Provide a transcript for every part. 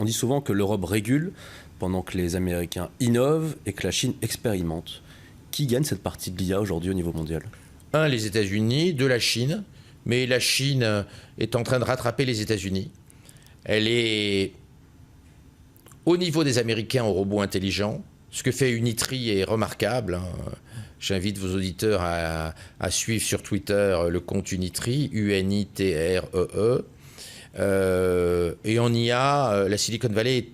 On dit souvent que l'Europe régule pendant que les Américains innovent et que la Chine expérimente. Qui gagne cette partie de l'IA aujourd'hui au niveau mondial? Les États-Unis, la Chine. Mais la Chine est en train de rattraper les États-Unis. Elle est au niveau des Américains en robots intelligents. Ce que fait Unitree est remarquable. J'invite vos auditeurs à suivre sur Twitter le compte Unitree, UNITREE. Et en IA, la Silicon Valley est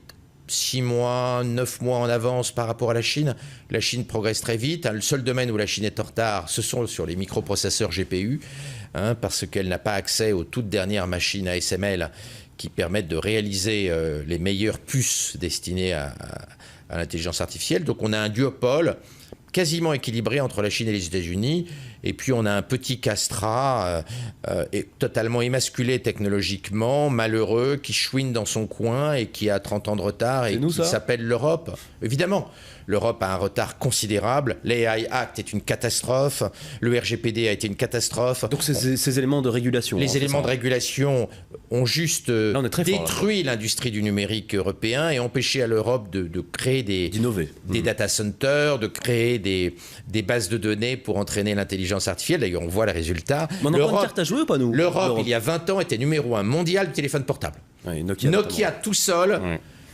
6 mois, 9 mois en avance par rapport à la Chine. La Chine progresse très vite. Le seul domaine où la Chine est en retard, ce sont sur les microprocesseurs GPU, parce qu'elle n'a pas accès aux toutes dernières machines ASML qui permettent de réaliser les meilleures puces destinées à l'intelligence artificielle. Donc on a un duopole quasiment équilibré entre la Chine et les États-Unis. Et puis on a un petit castrat totalement émasculé technologiquement, malheureux, qui chouine dans son coin et qui a 30 ans de retard et qui s'appelle l'Europe. Évidemment, l'Europe a un retard considérable. L'AI Act est une catastrophe. Le RGPD a été une catastrophe. Donc ces éléments de régulation. Les éléments de régulation ont juste détruit l'industrie du numérique européen et empêché à l'Europe de créer des data centers, de créer des bases de données pour entraîner l'intelligence artificielle. D'ailleurs, on voit les résultats. On a une carte à jouer ou pas, nous? L'Europe, il y a 20 ans, était numéro 1 mondial du téléphone portable. Oui, Nokia tout seul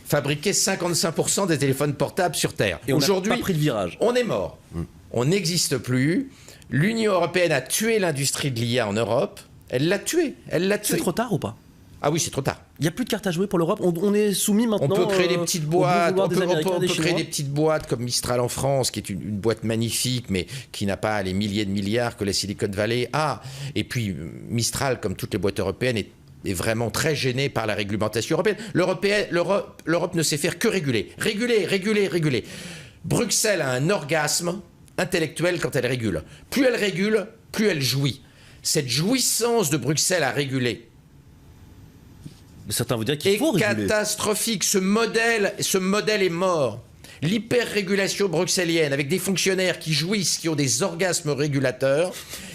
fabriquait 55% des téléphones portables sur Terre. Et aujourd'hui, on n'a pas pris le virage. On est mort. On n'existe plus. L'Union européenne a tué l'industrie de l'IA en Europe. Elle l'a tuée. C'est trop tard ou pas? Ah oui, c'est trop tard. Il n'y a plus de carte à jouer pour l'Europe. On est soumis maintenant. On peut créer des petites boîtes. On peut créer des petites boîtes comme Mistral en France, qui est une boîte magnifique, mais qui n'a pas les milliers de milliards que la Silicon Valley a. Et puis Mistral, comme toutes les boîtes européennes, est vraiment très gênée par la réglementation européenne. L'Europe ne sait faire que réguler. Réguler. Bruxelles a un orgasme intellectuel quand elle régule. Plus elle régule, plus elle jouit. Cette jouissance de Bruxelles à réguler, certains vous diront qu'il faut réguler. Catastrophique. Ce modèle est mort. L'hyper-régulation bruxellienne, avec des fonctionnaires qui jouissent, qui ont des orgasmes régulateurs,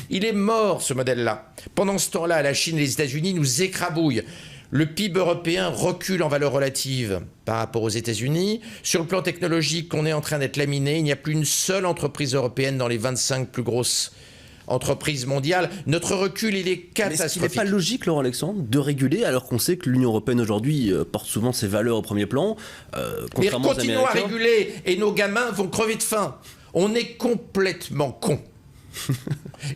il est mort, ce modèle-là. Pendant ce temps-là, la Chine et les États-Unis nous écrabouillent. Le PIB européen recule en valeur relative par rapport aux États-Unis. Sur le plan technologique, on est en train d'être laminé. Il n'y a plus une seule entreprise européenne dans les 25 plus grosses entreprise mondiale. Notre recul, il est catastrophique. Est-ce qu'il n'est pas logique, Laurent Alexandre, de réguler alors qu'on sait que l'Union européenne aujourd'hui porte souvent ses valeurs au premier plan, contrairement aux Américains? Mais continuons à réguler et nos gamins vont crever de faim. On est complètement cons.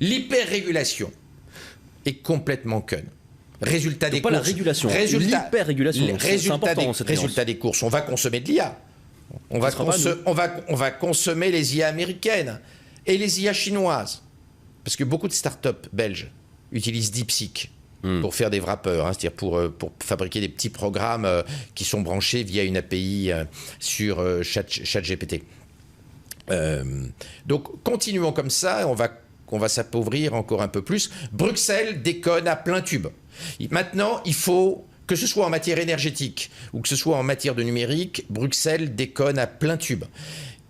L'hyper-régulation est complètement conne. Résultat des courses. Pas la régulation, l'hyper-régulation. Résultat des courses. On va consommer de l'IA. On va consommer les IA américaines et les IA chinoises. Parce que beaucoup de startups belges utilisent DeepSeek pour faire des wrappers, c'est-à-dire pour fabriquer des petits programmes qui sont branchés via une API sur ChatGPT. Donc continuons comme ça, on va s'appauvrir encore un peu plus. Bruxelles déconne à plein tube. Maintenant, il faut, que ce soit en matière énergétique ou que ce soit en matière de numérique, Bruxelles déconne à plein tube.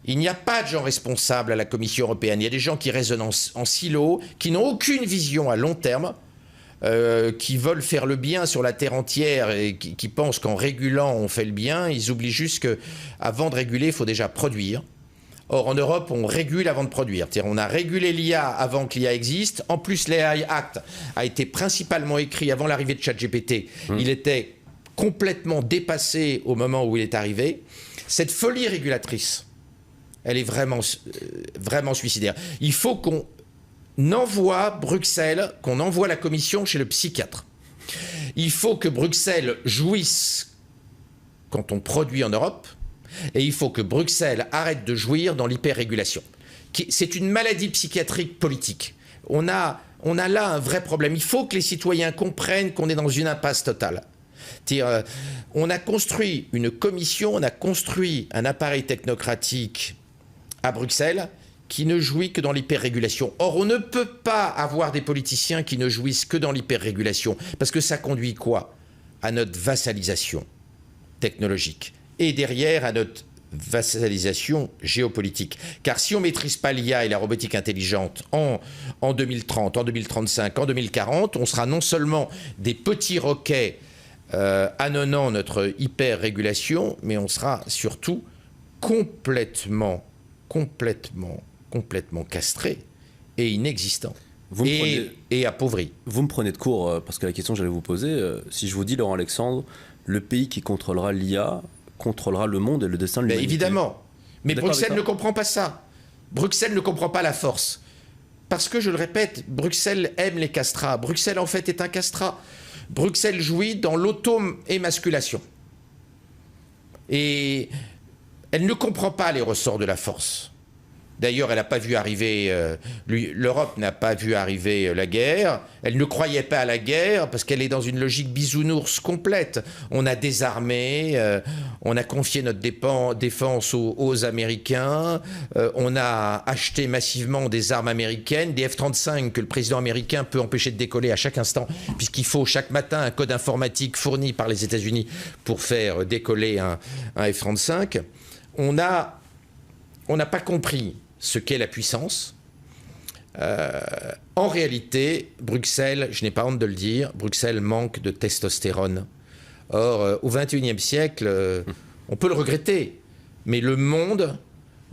Il n'y a pas de gens responsables à la Commission européenne. Il y a des gens qui raisonnent en silo, qui n'ont aucune vision à long terme, qui veulent faire le bien sur la terre entière et qui pensent qu'en régulant, on fait le bien. Ils oublient juste qu'avant de réguler, il faut déjà produire. Or, en Europe, on régule avant de produire. C'est-à-dire, on a régulé l'IA avant que l'IA existe. En plus, l'AI Act a été principalement écrit avant l'arrivée de ChatGPT. Il était complètement dépassé au moment où il est arrivé. Cette folie régulatrice, elle est vraiment suicidaire. Il faut qu'on envoie Bruxelles, qu'on envoie la Commission chez le psychiatre. Il faut que Bruxelles jouisse quand on produit en Europe, et il faut que Bruxelles arrête de jouir dans l'hyper-régulation. C'est une maladie psychiatrique politique. On a là un vrai problème. Il faut que les citoyens comprennent qu'on est dans une impasse totale. On a construit une commission, on a construit un appareil technocratique à Bruxelles qui ne jouit que dans l'hyper-régulation. Or, on ne peut pas avoir des politiciens qui ne jouissent que dans l'hyper-régulation, parce que ça conduit quoi? À notre vassalisation technologique et derrière à notre vassalisation géopolitique. Car si on ne maîtrise pas l'IA et la robotique intelligente en 2030, en 2035, en 2040, on sera non seulement des petits roquets annonçant notre hyper-régulation, mais on sera surtout complètement castré et inexistant. Et appauvri. Vous me prenez de court, parce que la question que j'allais vous poser, si je vous dis, Laurent Alexandre, le pays qui contrôlera l'IA contrôlera le monde et le destin de l'humanité. Évidemment. Mais Bruxelles ne comprend pas ça. Bruxelles ne comprend pas la force. Parce que, je le répète, Bruxelles aime les castrats. Bruxelles, en fait, est un castrat. Bruxelles jouit dans l'auto-émasculation. Et elle ne comprend pas les ressorts de la force. D'ailleurs, elle n'a pas vu arriver, l'Europe n'a pas vu arriver la guerre. Elle ne croyait pas à la guerre parce qu'elle est dans une logique bisounours complète. On a désarmé, on a confié notre défense aux Américains, on a acheté massivement des armes américaines, des F-35 que le président américain peut empêcher de décoller à chaque instant, puisqu'il faut chaque matin un code informatique fourni par les États-Unis pour faire décoller un F-35. On n'a pas compris ce qu'est la puissance. En réalité, Bruxelles, je n'ai pas honte de le dire, Bruxelles manque de testostérone. Or, au XXIe siècle, on peut le regretter, mais le monde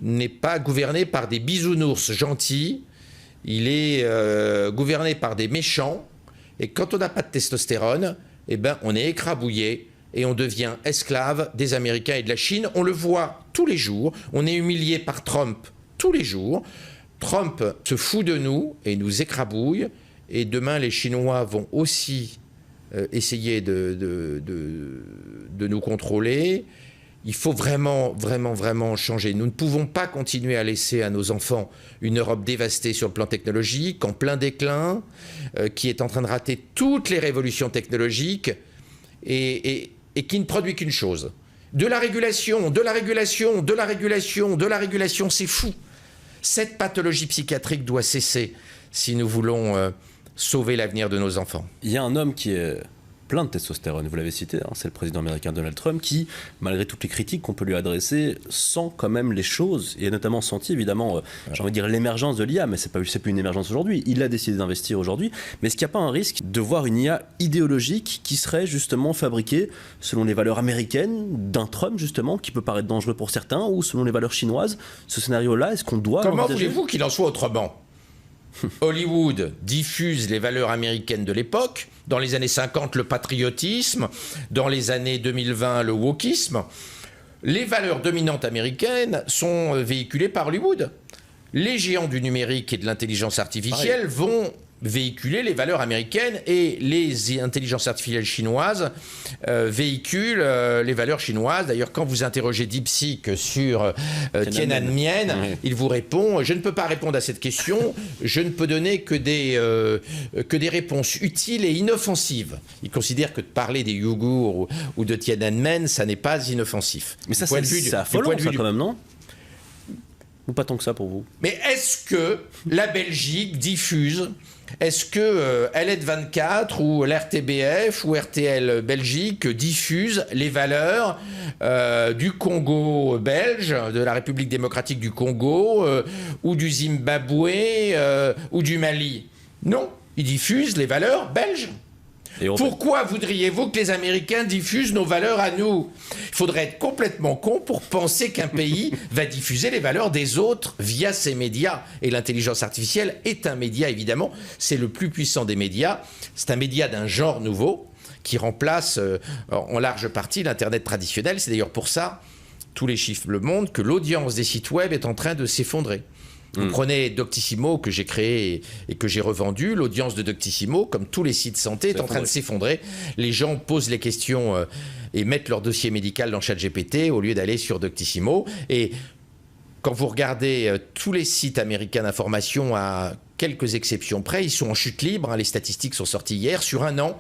n'est pas gouverné par des bisounours gentils, il est gouverné par des méchants, et quand on n'a pas de testostérone, eh ben, on est écrabouillé, et on devient esclave des Américains et de la Chine. On le voit tous les jours, on est humilié par Trump tous les jours. Trump se fout de nous et nous écrabouille. Et demain, les Chinois vont aussi essayer de nous contrôler. Il faut vraiment changer. Nous ne pouvons pas continuer à laisser à nos enfants une Europe dévastée sur le plan technologique, en plein déclin, qui est en train de rater toutes les révolutions technologiques et qui ne produit qu'une chose. De la régulation, c'est fou. Cette pathologie psychiatrique doit cesser si nous voulons sauver l'avenir de nos enfants. Il y a un homme qui est plein de testostérone, vous l'avez cité, hein, c'est le président américain Donald Trump qui, malgré toutes les critiques qu'on peut lui adresser, sent quand même les choses et a notamment senti évidemment, j'ai envie de dire l'émergence de l'IA, mais c'est plus une émergence aujourd'hui, il a décidé d'investir aujourd'hui, mais est-ce qu'il n'y a pas un risque de voir une IA idéologique qui serait justement fabriquée selon les valeurs américaines d'un Trump justement, qui peut paraître dangereux pour certains, ou selon les valeurs chinoises? Ce scénario-là, est-ce qu'on doit Comment voulez-vous qu'il en soit autrement? Hollywood diffuse les valeurs américaines de l'époque. Dans les années 50, le patriotisme. Dans les années 2020, le wokisme. Les valeurs dominantes américaines sont véhiculées par Hollywood. Les géants du numérique et de l'intelligence artificielle vont véhiculer les valeurs américaines et les intelligences artificielles chinoises véhiculent les valeurs chinoises. D'ailleurs, quand vous interrogez DeepSeek sur Tiananmen, il vous répond « Je ne peux pas répondre à cette question, je ne peux donner que des réponses utiles et inoffensives. » Il considère que de parler des Ouïghours ou de Tiananmen, ça n'est pas inoffensif. Mais ça, c'est affolant, ça, quand même, non ? Ou pas tant que ça pour vous? Mais est-ce que la Belgique diffuse, est-ce que LN24 ou l'RTBF ou RTL Belgique diffuse les valeurs du Congo belge, de la République démocratique du Congo ou du Zimbabwe ou du Mali? Non, ils diffusent les valeurs belges. Pourquoi voudriez-vous que les Américains diffusent nos valeurs à nous? Il faudrait être complètement con pour penser qu'un pays va diffuser les valeurs des autres via ses médias. Et l'intelligence artificielle est un média, évidemment. C'est le plus puissant des médias. C'est un média d'un genre nouveau qui remplace en large partie l'Internet traditionnel. C'est d'ailleurs pour ça, tous les chiffres le montrent, que l'audience des sites web est en train de s'effondrer. Vous prenez Doctissimo, que j'ai créé et que j'ai revendu. L'audience de Doctissimo, comme tous les sites santé, est en train de s'effondrer. Les gens posent les questions et mettent leur dossier médical dans ChatGPT au lieu d'aller sur Doctissimo. Et quand vous regardez tous les sites américains d'information, à quelques exceptions près, ils sont en chute libre. Les statistiques sont sorties hier. Sur un an,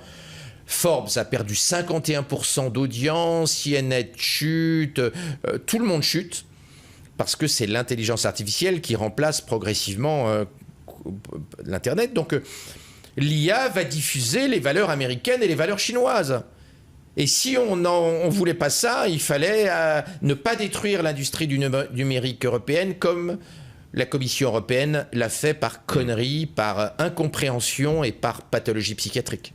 Forbes a perdu 51% d'audience, CNN chute, tout le monde chute. Parce que c'est l'intelligence artificielle qui remplace progressivement l'Internet. Donc l'IA va diffuser les valeurs américaines et les valeurs chinoises. Et si on ne voulait pas ça, il fallait ne pas détruire l'industrie du numérique européenne comme la Commission européenne l'a fait par connerie, par incompréhension et par pathologie psychiatrique.